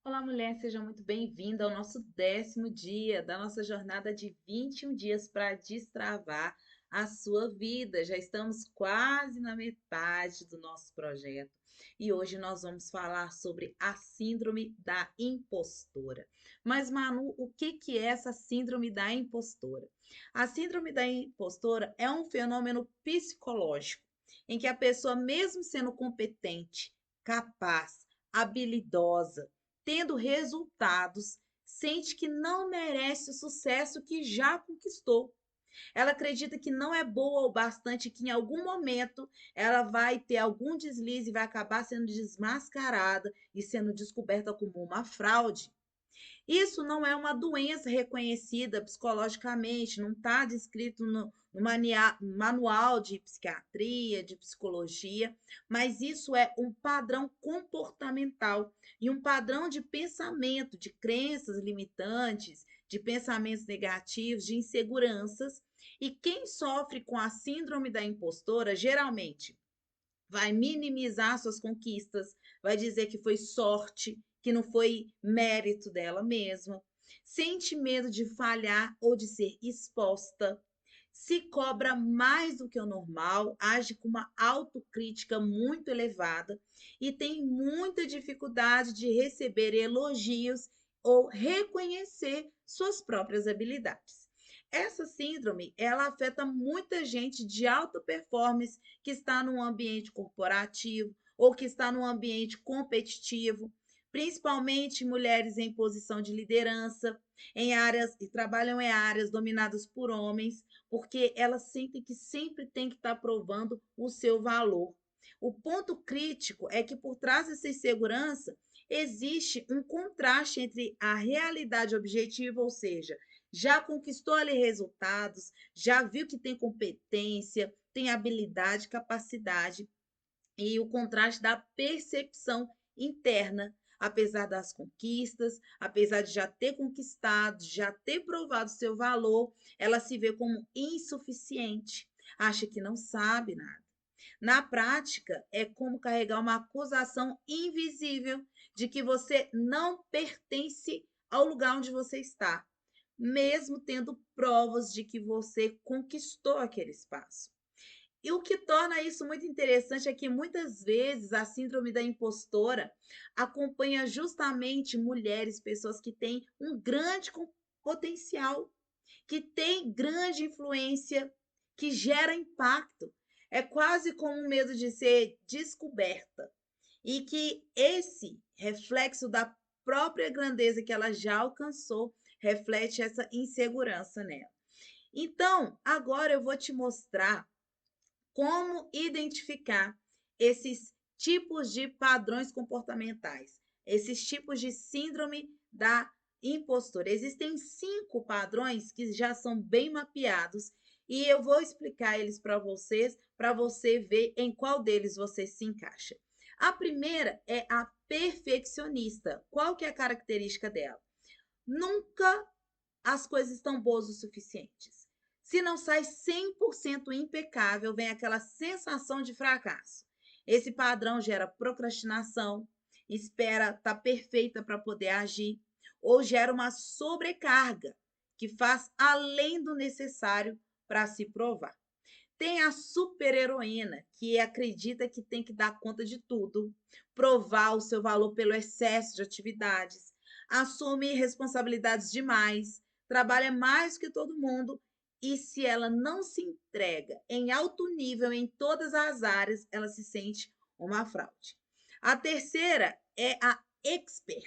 Olá, mulher, seja muito bem-vinda ao nosso 10º dia da nossa jornada de 21 dias para destravar a sua vida. Já estamos quase na metade do nosso projeto e hoje nós vamos falar sobre a síndrome da impostora. Mas, Manu, o que é essa síndrome da impostora? A síndrome da impostora é um fenômeno psicológico em que a pessoa, mesmo sendo competente, capaz, habilidosa, tendo resultados, sente que não merece o sucesso que já conquistou. Ela acredita que não é boa o bastante, que em algum momento ela vai ter algum deslize e vai acabar sendo desmascarada e sendo descoberta como uma fraude. Isso não é uma doença reconhecida psicologicamente, não está descrito no manual de psiquiatria, de psicologia, mas isso é um padrão comportamental e um padrão de pensamento, de crenças limitantes, de pensamentos negativos, de inseguranças. E quem sofre com a síndrome da impostora, geralmente, vai minimizar suas conquistas, vai dizer que foi sorte, que não foi mérito dela mesma, sente medo de falhar ou de ser exposta, se cobra mais do que o normal, age com uma autocrítica muito elevada e tem muita dificuldade de receber elogios ou reconhecer suas próprias habilidades. Essa síndrome, ela afeta muita gente de alta performance que está num ambiente corporativo ou que está num ambiente competitivo, principalmente mulheres em posição de liderança, em áreas e trabalham em áreas dominadas por homens, porque elas sentem que sempre tem que estar provando o seu valor. O ponto crítico é que por trás dessa insegurança existe um contraste entre a realidade objetiva, ou seja, já conquistou ali resultados, já viu que tem competência, tem habilidade, capacidade, e o contraste da percepção interna, apesar das conquistas, apesar de já ter conquistado, já ter provado seu valor, ela se vê como insuficiente, acha que não sabe nada. Na prática, é como carregar uma acusação invisível de que você não pertence ao lugar onde você está, mesmo tendo provas de que você conquistou aquele espaço. E o que torna isso muito interessante é que muitas vezes a síndrome da impostora acompanha justamente mulheres, pessoas que têm um grande potencial, que têm grande influência, que gera impacto. É quase como um medo de ser descoberta. E que esse reflexo da própria grandeza que ela já alcançou reflete essa insegurança nela. Então, agora eu vou te mostrar como identificar esses tipos de padrões comportamentais, esses tipos de síndrome da impostora. Existem 5 padrões que já são bem mapeados e eu vou explicar eles para você ver em qual deles você se encaixa. A primeira é a perfeccionista. Qual que é a característica dela? Nunca as coisas estão boas o suficientes. Se não sai 100% impecável, vem aquela sensação de fracasso. Esse padrão gera procrastinação, espera estar perfeita para poder agir, ou gera uma sobrecarga que faz além do necessário para se provar. Tem a super-heroína, que acredita que tem que dar conta de tudo, provar o seu valor pelo excesso de atividades, assume responsabilidades demais, trabalha mais que todo mundo e se ela não se entrega em alto nível em todas as áreas, ela se sente uma fraude. A terceira é a expert.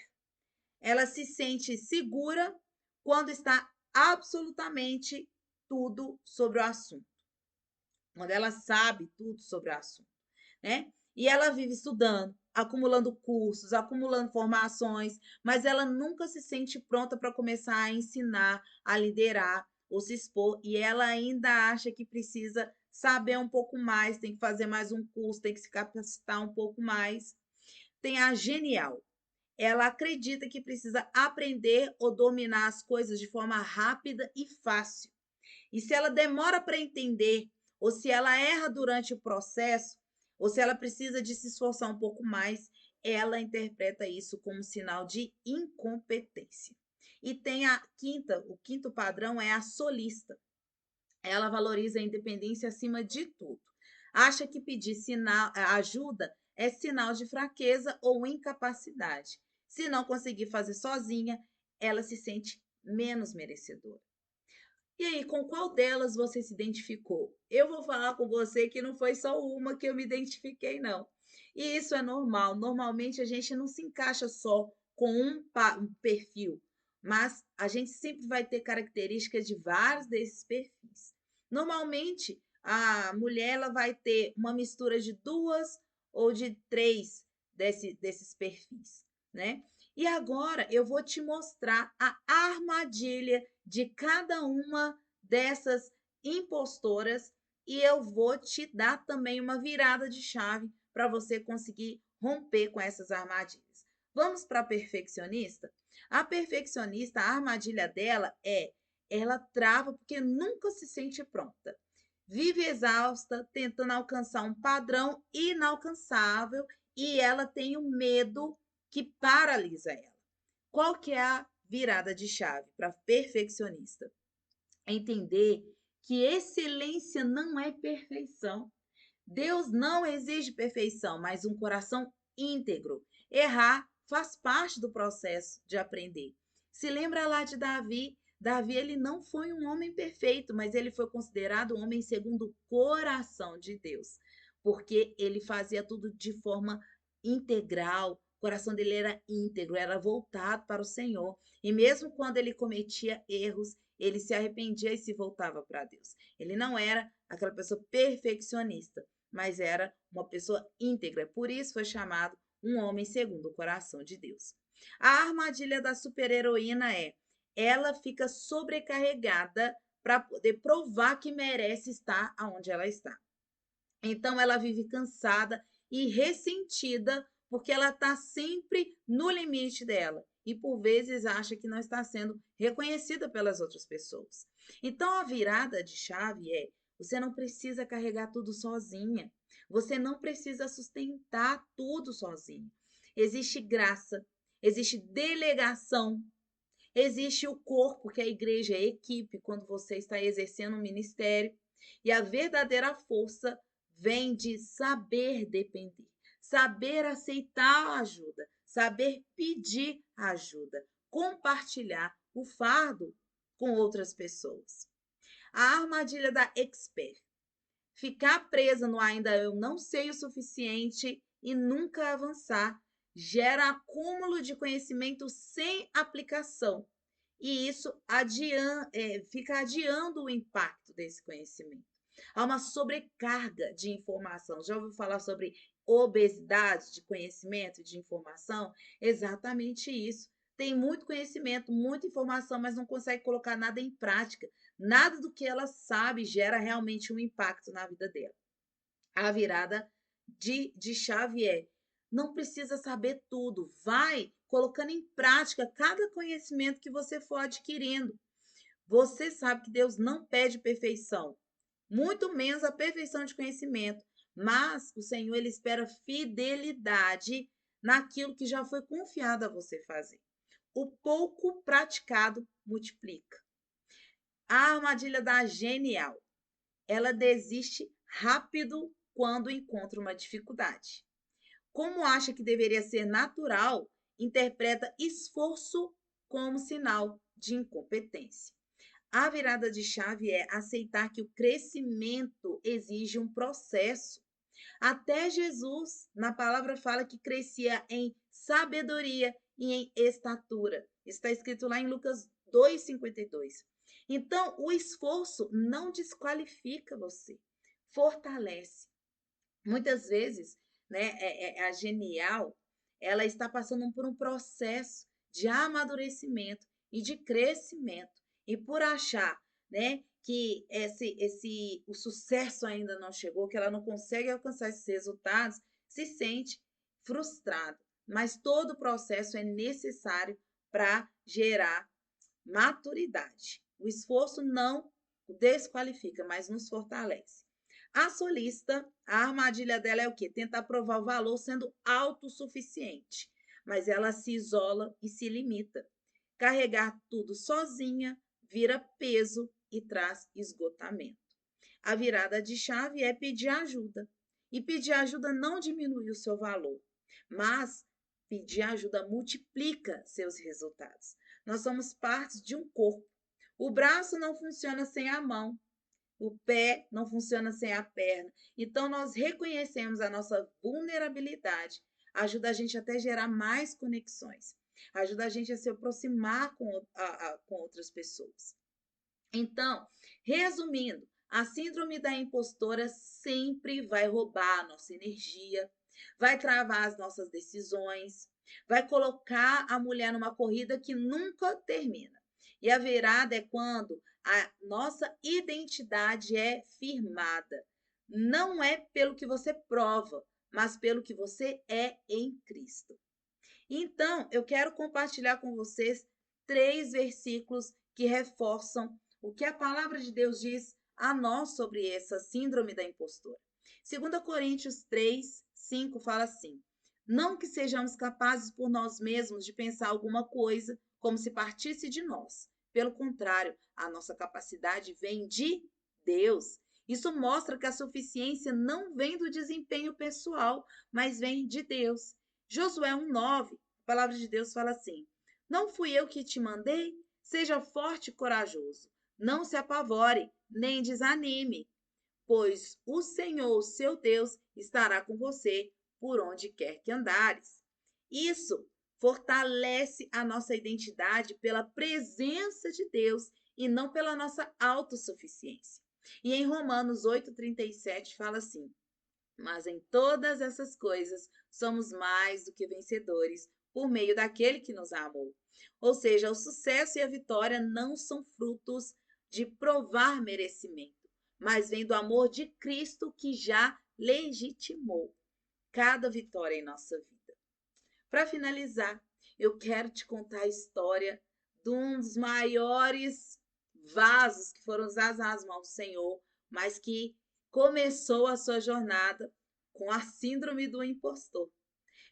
Ela se sente segura quando está absolutamente tudo sobre o assunto, quando ela sabe tudo sobre o assunto, né? E ela vive estudando, acumulando cursos, acumulando formações, mas ela nunca se sente pronta para começar a ensinar, a liderar ou se expor, e ela ainda acha que precisa saber um pouco mais, tem que fazer mais um curso, tem que se capacitar um pouco mais. Tem a genial. Ela acredita que precisa aprender ou dominar as coisas de forma rápida e fácil. E se ela demora para entender, ou se ela erra durante o processo, ou se ela precisa de se esforçar um pouco mais, ela interpreta isso como sinal de incompetência. E tem o quinto padrão é a solista. Ela valoriza a independência acima de tudo. Acha que pedir ajuda é sinal de fraqueza ou incapacidade. Se não conseguir fazer sozinha, ela se sente menos merecedora. E aí, com qual delas você se identificou? Eu vou falar com você que não foi só uma que eu me identifiquei, não. E isso é normal. Normalmente a gente não se encaixa só com um perfil, mas a gente sempre vai ter características de vários desses perfis. Normalmente, a mulher ela vai ter uma mistura de duas ou de três desses perfis, né? E agora eu vou te mostrar a armadilha de cada uma dessas impostoras e eu vou te dar também uma virada de chave para você conseguir romper com essas armadilhas. Vamos para a perfeccionista? A perfeccionista, a armadilha dela ela trava porque nunca se sente pronta. Vive exausta, tentando alcançar um padrão inalcançável e ela tem o medo que paralisa ela. Qual que é a virada de chave para perfeccionista? É entender que excelência não é perfeição. Deus não exige perfeição, mas um coração íntegro. Errar faz parte do processo de aprender. Se lembra lá de Davi? Davi ele não foi um homem perfeito, mas ele foi considerado um homem segundo o coração de Deus, porque ele fazia tudo de forma integral. O coração dele era íntegro, era voltado para o Senhor. E mesmo quando ele cometia erros, ele se arrependia e se voltava para Deus. Ele não era aquela pessoa perfeccionista, mas era uma pessoa íntegra. Por isso foi chamado um homem segundo o coração de Deus. A armadilha da super-heroína ela fica sobrecarregada para poder provar que merece estar onde ela está. Então ela vive cansada e ressentida porque ela está sempre no limite dela e por vezes acha que não está sendo reconhecida pelas outras pessoas. Então a virada de chave você não precisa carregar tudo sozinha. Você não precisa sustentar tudo sozinho. Existe graça, existe delegação, existe o corpo, que é a igreja, é a equipe, quando você está exercendo um ministério. E a verdadeira força vem de saber depender, saber aceitar a ajuda, saber pedir ajuda, compartilhar o fardo com outras pessoas. A armadilha da expert. Ficar presa no ainda eu não sei o suficiente e nunca avançar gera acúmulo de conhecimento sem aplicação. E isso fica adiando o impacto desse conhecimento. Há uma sobrecarga de informação. Já ouviu falar sobre obesidade de conhecimento e de informação? Exatamente isso. Tem muito conhecimento, muita informação, mas não consegue colocar nada em prática. Nada do que ela sabe gera realmente um impacto na vida dela. A virada de chave não precisa saber tudo, vai colocando em prática cada conhecimento que você for adquirindo. Você sabe que Deus não pede perfeição, muito menos a perfeição de conhecimento, mas o Senhor ele espera fidelidade naquilo que já foi confiado a você fazer. O pouco praticado multiplica. A armadilha da genial. Ela desiste rápido quando encontra uma dificuldade. Como acha que deveria ser natural, interpreta esforço como sinal de incompetência. A virada de chave é aceitar que o crescimento exige um processo. Até Jesus, na palavra, fala que crescia em sabedoria e em estatura. Está escrito lá em Lucas 2,52. Então, o esforço não desqualifica você, fortalece. Muitas vezes, né, a genial, ela está passando por um processo de amadurecimento e de crescimento. E por achar, né, que o sucesso ainda não chegou, que ela não consegue alcançar esses resultados, se sente frustrado. Mas todo o processo é necessário para gerar maturidade. O esforço não desqualifica, mas nos fortalece. A solista, a armadilha dela é o quê? Tentar provar o valor sendo autossuficiente, mas ela se isola e se limita. Carregar tudo sozinha vira peso e traz esgotamento. A virada de chave é pedir ajuda. E pedir ajuda não diminui o seu valor, mas pedir ajuda multiplica seus resultados. Nós somos partes de um corpo. O braço não funciona sem a mão, o pé não funciona sem a perna. Então, nós reconhecemos a nossa vulnerabilidade, ajuda a gente até gerar mais conexões, ajuda a gente a se aproximar com outras pessoas. Então, resumindo, a síndrome da impostora sempre vai roubar a nossa energia, vai travar as nossas decisões, vai colocar a mulher numa corrida que nunca termina. E a virada é quando a nossa identidade é firmada. Não é pelo que você prova, mas pelo que você é em Cristo. Então, eu quero compartilhar com vocês 3 versículos que reforçam o que a palavra de Deus diz a nós sobre essa síndrome da impostora. 2 Coríntios 3, 5 fala assim: Não que sejamos capazes por nós mesmos de pensar alguma coisa como se partisse de nós. Pelo contrário, a nossa capacidade vem de Deus. Isso mostra que a suficiência não vem do desempenho pessoal, mas vem de Deus. Josué 1:9, a palavra de Deus fala assim: Não fui eu que te mandei? Seja forte e corajoso. Não se apavore, nem desanime, pois o Senhor, seu Deus, estará com você por onde quer que andares. Isso fortalece a nossa identidade pela presença de Deus e não pela nossa autossuficiência. E em Romanos 8:37 fala assim: Mas em todas essas coisas somos mais do que vencedores por meio daquele que nos amou. Ou seja, o sucesso e a vitória não são frutos de provar merecimento, mas vem do amor de Cristo que já legitimou cada vitória em nossa vida. Para finalizar, eu quero te contar a história de um dos maiores vasos que foram usados nas mãos do Senhor, mas que começou a sua jornada com a síndrome do impostor.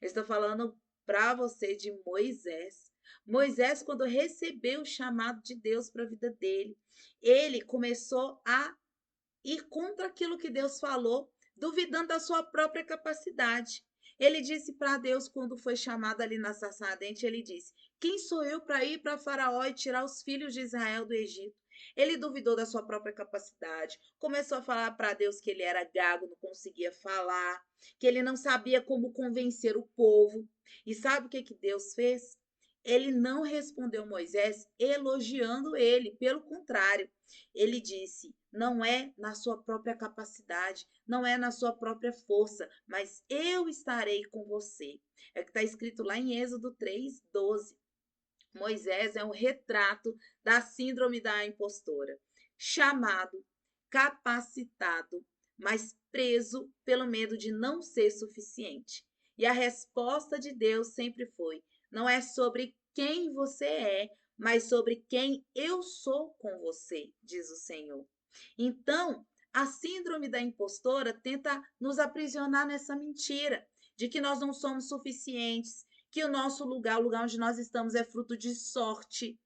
Eu estou falando para você de Moisés. Moisés, quando recebeu o chamado de Deus para a vida dele, ele começou a ir contra aquilo que Deus falou, duvidando da sua própria capacidade. Ele disse para Deus, quando foi chamado ali na sarça ardente, ele disse: Quem sou eu para ir para Faraó e tirar os filhos de Israel do Egito? Ele duvidou da sua própria capacidade, começou a falar para Deus que ele era gago, não conseguia falar, que ele não sabia como convencer o povo. E sabe o que que Deus fez? Ele não respondeu Moisés elogiando ele, pelo contrário, ele disse: Não é na sua própria capacidade, não é na sua própria força, mas eu estarei com você. É o que está escrito lá em Êxodo 3:12. Moisés é um retrato da síndrome da impostora, chamado, capacitado, mas preso pelo medo de não ser suficiente. E a resposta de Deus sempre foi: não é sobre quem você é, mas sobre quem eu sou com você, diz o Senhor. Então, a síndrome da impostora tenta nos aprisionar nessa mentira de que nós não somos suficientes, que o nosso lugar, o lugar onde nós estamos, é fruto de sorte,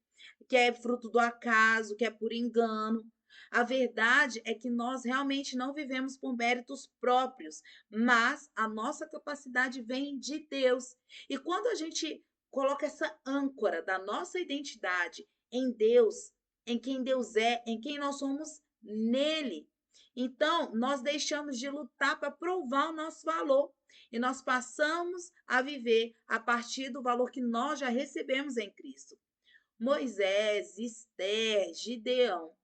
que é fruto do acaso, que é por engano. A verdade é que nós realmente não vivemos por méritos próprios, mas a nossa capacidade vem de Deus. E quando a gente coloca essa âncora da nossa identidade em Deus, em quem Deus é, em quem nós somos nele, então nós deixamos de lutar para provar o nosso valor e nós passamos a viver a partir do valor que nós já recebemos em Cristo. Moisés, Esther, Gideão,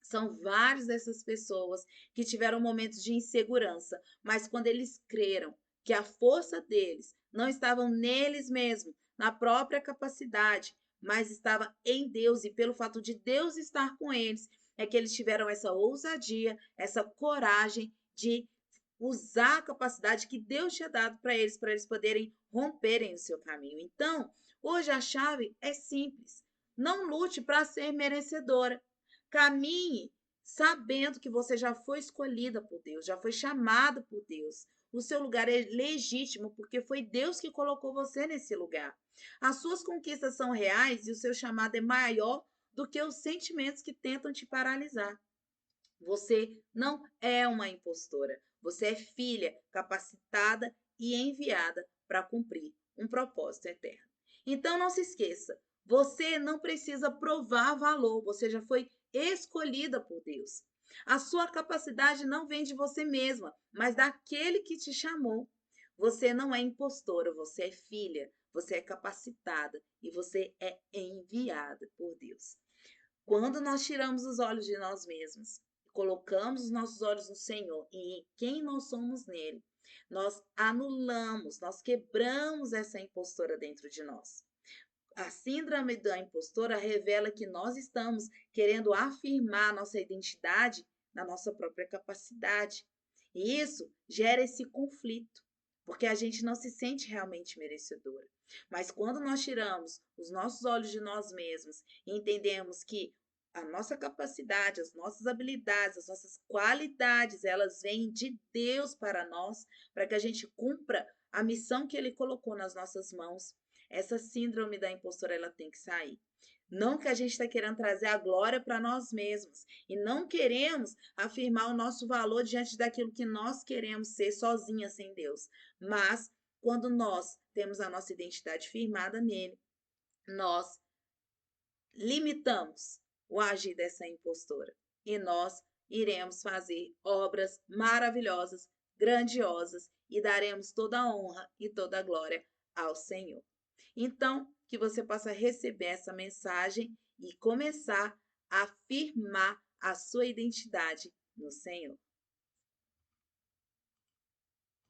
são várias dessas pessoas que tiveram momentos de insegurança, mas quando eles creram que a força deles não estava neles mesmos, na própria capacidade, mas estava em Deus, e pelo fato de Deus estar com eles, é que eles tiveram essa ousadia, essa coragem de usar a capacidade que Deus tinha dado para eles poderem romperem o seu caminho. Então, hoje a chave é simples. Não lute para ser merecedora. Caminhe sabendo que você já foi escolhida por Deus, já foi chamada por Deus. O seu lugar é legítimo porque foi Deus que colocou você nesse lugar. As suas conquistas são reais e o seu chamado é maior do que os sentimentos que tentam te paralisar. Você não é uma impostora. Você é filha capacitada e enviada para cumprir um propósito eterno. Então não se esqueça, você não precisa provar valor, você já foi escolhida por Deus. A sua capacidade não vem de você mesma, mas daquele que te chamou. Você não é impostora, você é filha, você é capacitada e você é enviada por Deus. Quando nós tiramos os olhos de nós mesmos, colocamos os nossos olhos no Senhor e em quem nós somos nele, nós anulamos, nós quebramos essa impostora dentro de nós. A síndrome da impostora revela que nós estamos querendo afirmar nossa identidade na nossa própria capacidade. E isso gera esse conflito, porque a gente não se sente realmente merecedora. Mas quando nós tiramos os nossos olhos de nós mesmos e entendemos que a nossa capacidade, as nossas habilidades, as nossas qualidades, elas vêm de Deus para nós, para que a gente cumpra a missão que Ele colocou nas nossas mãos. Essa síndrome da impostora, ela tem que sair. Não que a gente está querendo trazer a glória para nós mesmos. E não queremos afirmar o nosso valor diante daquilo que nós queremos ser sozinhas sem Deus. Mas, quando nós temos a nossa identidade firmada nele, nós limitamos o agir dessa impostora. E nós iremos fazer obras maravilhosas, grandiosas e daremos toda a honra e toda a glória ao Senhor. Então, que você possa receber essa mensagem e começar a afirmar a sua identidade no Senhor.